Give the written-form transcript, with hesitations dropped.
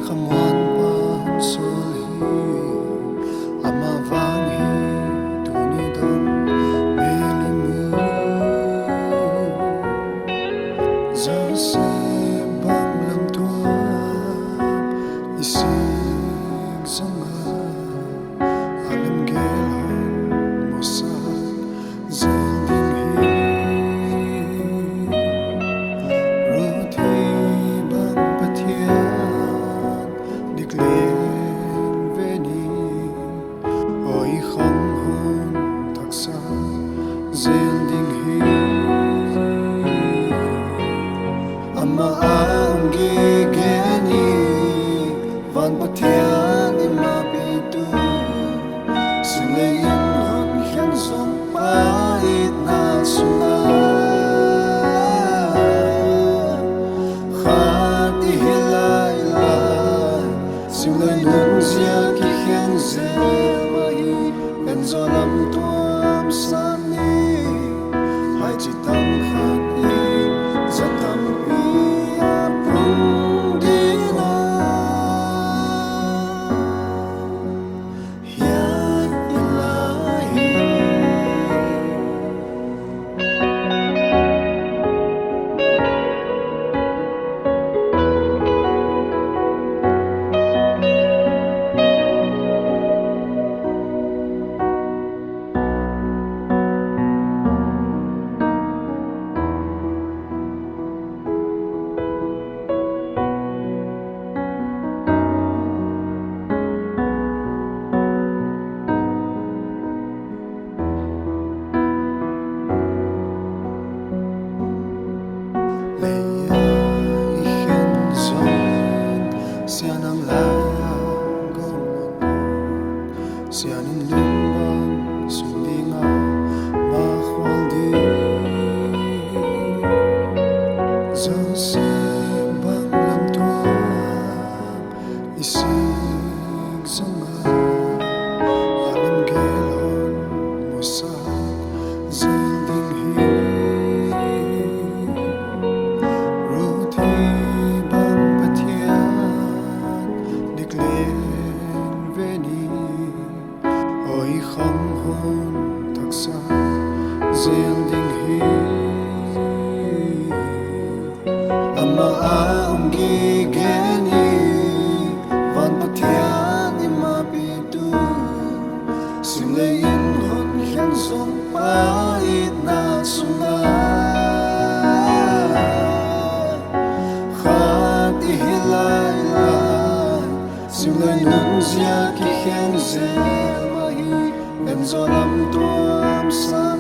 khamuan pan sul hi ama wang hi tuni dom melimu zo se bang lam tua isig zanga alam gel musa zending hi roti bang patian diklen veni oi khong hun taksa zending hi ama angi geni van patian ima bitu Sulayin hon hiyan song pait na suna Khat ihilay lay Simlay nun siya ki hiyan zemahi Benzo lam tuam sani Hai chitang khat i zatam pi aprung dina Hiyan ilahi Leia ihen zon sianang laya gomon sianin lumbang sundinga mahwaldi zon se bang lam tuam isig zanga alam gelon musa zending hi Roti bang patian diklen veni oi kham hon taksa zending hi ama angi geni van patian ima bitu simlein hon hiyan song pait na suna Ihilay lay Simlay nun siya ki hiyan zemahi Benzo lam tuam sa